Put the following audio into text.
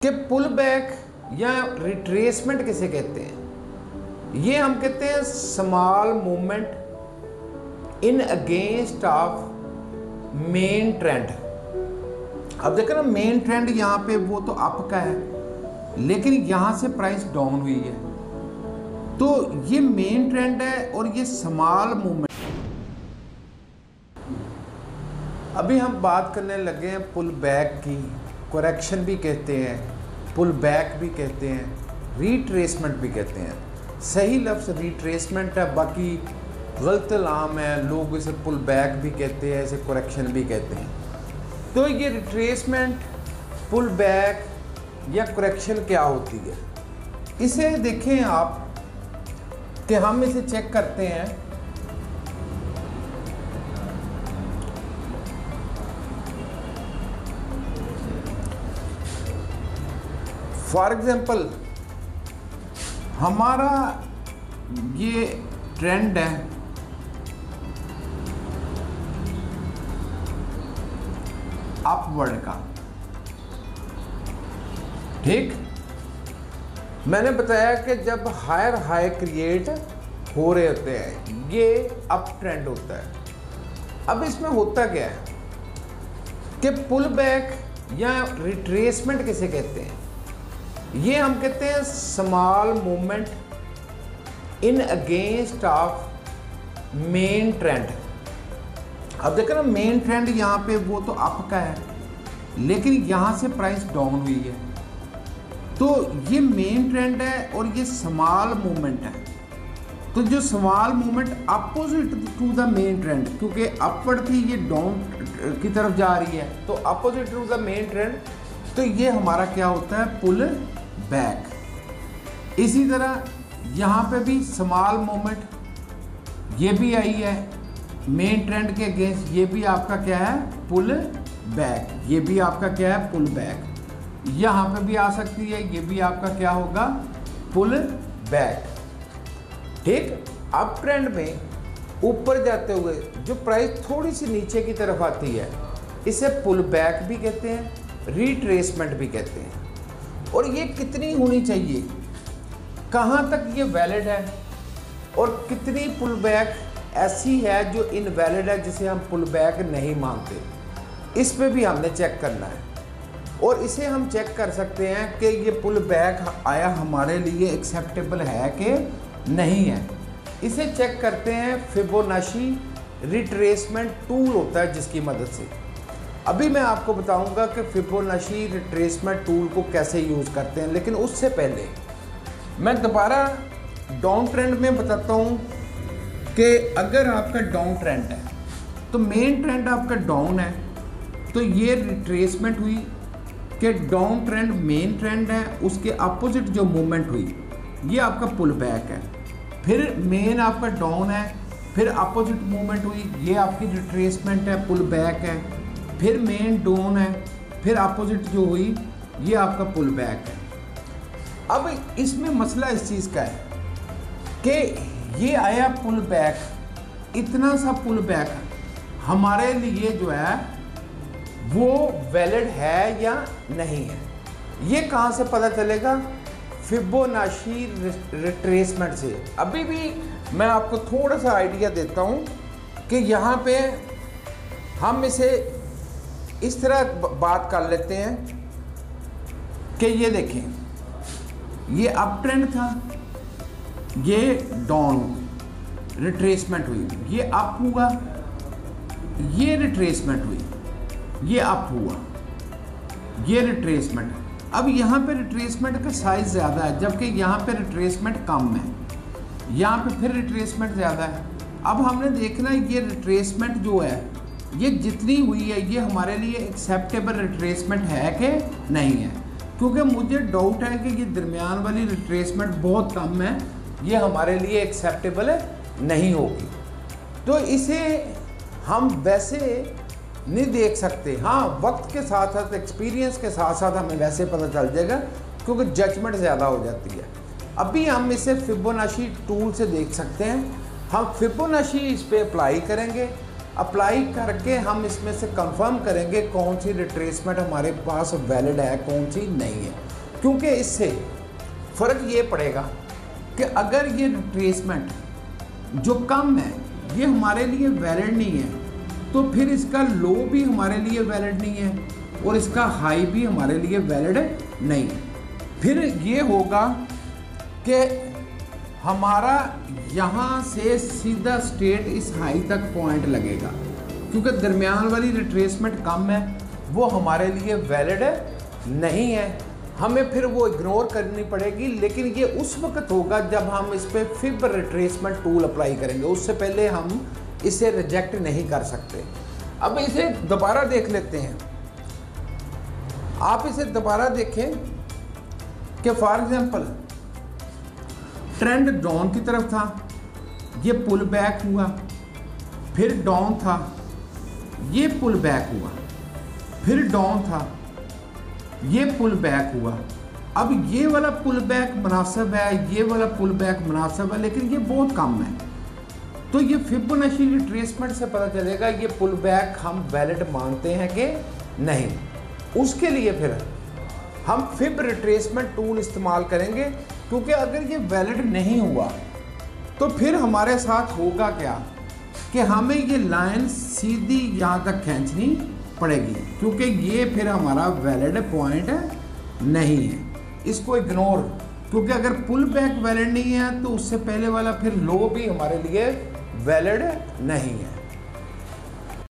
कि pull back या retracement किसे कहते हैं। ये हम कहते हैं small movement in against of main trend. अब देखो ना, मेन ट्रेंड यहाँ पे वो तो अप का है, लेकिन यहाँ से प्राइस डाउन हुई है, तो ये मेन ट्रेंड है और ये स्मॉल मूवमेंट। अभी हम बात करने लगे हैं पुल बैक की। करेक्शन भी कहते हैं, पुल बैक भी कहते हैं, रिट्रेसमेंट भी कहते हैं। सही लफ्ज़ रिट्रेसमेंट है, बाकी गलत नाम है, लोग इसे पुल बैक भी कहते हैं, इसे करेक्शन भी कहते हैं। तो ये रिट्रेसमेंट, पुल बैक या करेक्शन क्या होती है, इसे देखें आप कि हम इसे चेक करते हैं। फॉर एग्जाम्पल हमारा ये ट्रेंड है, अपवर्ड का, ठीक। मैंने बताया कि जब हायर हाई क्रिएट हो रहे होते हैं, ये अप ट्रेंड होता है। अब इसमें होता क्या है कि पुल बैक या रिट्रेसमेंट किसे कहते हैं। ये हम कहते हैं small movement in against of main trend. अब देखो ना, मेन ट्रेंड यहाँ पे वो तो अप का है, लेकिन यहाँ से प्राइस डाउन हुई है, तो ये मेन ट्रेंड है और ये स्मॉल मूवमेंट है। तो जो small movement opposite to the main trend, क्योंकि अपवर्ड थी, ये डाउन की तरफ जा रही है, तो opposite to the main trend, तो ये हमारा क्या होता है, पुल बैक। इसी तरह यहाँ पे भी स्मॉल मूवमेंट, ये भी आई है मेन ट्रेंड के अगेंस्ट, ये भी आपका क्या है, पुल बैक। ये भी आपका क्या है, पुल बैक। यहाँ पे भी आ सकती है, ये भी आपका क्या होगा, पुल बैक, ठीक। अप ट्रेंड में ऊपर जाते हुए जो प्राइस थोड़ी सी नीचे की तरफ आती है, इसे पुल बैक भी कहते हैं, रिट्रेसमेंट भी कहते हैं। और ये कितनी होनी चाहिए, कहाँ तक ये वैलिड है, और कितनी पुल बैक ऐसी है जो इनवैलिड है, जिसे हम पुल बैक नहीं मानते, इस पे भी हमने चेक करना है। और इसे हम चेक कर सकते हैं कि ये पुल बैक आया हमारे लिए एक्सेप्टेबल है कि नहीं है। इसे चेक करते हैं, फिबोनाची रिट्रेसमेंट टूल होता है जिसकी मदद से। अभी मैं आपको बताऊंगा कि फिबोनाची रिट्रेसमेंट टूल को कैसे यूज़ करते हैं, लेकिन उससे पहले मैं दोबारा डाउन ट्रेंड में बताता हूं कि अगर आपका डाउन ट्रेंड है, तो मेन ट्रेंड आपका डाउन है, तो ये रिट्रेसमेंट हुई कि डाउन ट्रेंड मेन ट्रेंड है, उसके अपोजिट जो मूवमेंट हुई, ये आपका पुल बैक है। फिर मेन आपका डाउन है, फिर अपोजिट मूवमेंट हुई, ये आपकी रिट्रेसमेंट है, पुल बैक है। फिर मेन डाउन है, फिर अपोजिट जो हुई, ये आपका पुल बैक है। अब इसमें मसला इस चीज़ का है कि ये आया पुल बैक, इतना सा पुल बैक हमारे लिए जो है वो वैलिड है या नहीं है, ये कहाँ से पता चलेगा, फिबोनाची रिट्रेसमेंट से। अभी भी मैं आपको थोड़ा सा आइडिया देता हूँ कि यहाँ पे हम इसे इस तरह बात कर लेते हैं कि ये देखें, ये अप ट्रेंड था, ये डाउन रिट्रेसमेंट हुई, ये अप हुआ, ये रिट्रेसमेंट हुई, ये अप हुआ, ये रिट्रेसमेंट। अब यहाँ पे रिट्रेसमेंट का साइज ज़्यादा है, जबकि यहाँ पे रिट्रेसमेंट कम है, यहाँ पे फिर रिट्रेसमेंट ज़्यादा है। अब हमने देखना ये रिट्रेसमेंट जो है, ये जितनी हुई है, ये हमारे लिए एक्सेप्टेबल रिट्रेसमेंट है कि नहीं है, क्योंकि मुझे डाउट है कि ये दरमियान वाली रिट्रेसमेंट बहुत कम है, ये हमारे लिए एक्सेप्टेबल नहीं होगी। तो इसे हम वैसे नहीं देख सकते। हाँ, वक्त के साथ साथ, एक्सपीरियंस के साथ साथ हमें वैसे पता चल जाएगा, क्योंकि जजमेंट ज़्यादा हो जाती है। अभी हम इसे फिबोनाची टूल से देख सकते हैं। हम फिबोनाची इस पर अप्लाई करेंगे, अप्लाई करके हम इसमें से कंफर्म करेंगे कौन सी रिट्रेसमेंट हमारे पास वैलिड है, कौन सी नहीं है। क्योंकि इससे फ़र्क ये पड़ेगा कि अगर ये रिट्रेसमेंट जो कम है ये हमारे लिए वैलिड नहीं है, तो फिर इसका लो भी हमारे लिए वैलिड नहीं है और इसका हाई भी हमारे लिए वैलिड नहीं है। फिर ये होगा कि हमारा यहाँ से सीधा स्ट्रेट इस हाई तक पॉइंट लगेगा, क्योंकि दरमियान वाली रिट्रेसमेंट कम है, वो हमारे लिए वैलिड नहीं है, हमें फिर वो इग्नोर करनी पड़ेगी। लेकिन ये उस वक्त होगा जब हम इस पर फिब रिट्रेसमेंट टूल अप्लाई करेंगे, उससे पहले हम इसे रिजेक्ट नहीं कर सकते। अब इसे दोबारा देख लेते हैं। आप इसे दोबारा देखें कि फॉर एग्जांपल ट्रेंड डाउन की तरफ था, ये पुल बैक हुआ, फिर डाउन था, ये पुल बैक हुआ, फिर डाउन था, ये पुल बैक हुआ। अब ये वाला पुल बैक मुनासिब है, ये वाला पुल बैक मुनासिब है, लेकिन ये बहुत कम है। तो ये फिबोनाची रिट्रेसमेंट से पता चलेगा ये पुल बैक हम वैलिड मानते हैं कि नहीं। उसके लिए फिर हम फिब रिट्रेसमेंट टूल इस्तेमाल करेंगे, क्योंकि अगर ये वैलिड नहीं हुआ तो फिर हमारे साथ होगा क्या कि हमें ये लाइन सीधी यहाँ तक खींचनी पड़ेगी, क्योंकि ये फिर हमारा वैलिड पॉइंट नहीं है। इसको इग्नोर, क्योंकि अगर पुल बैक वैलिड नहीं है तो उससे पहले वाला फिर लो भी हमारे लिए वैलिड नहीं है।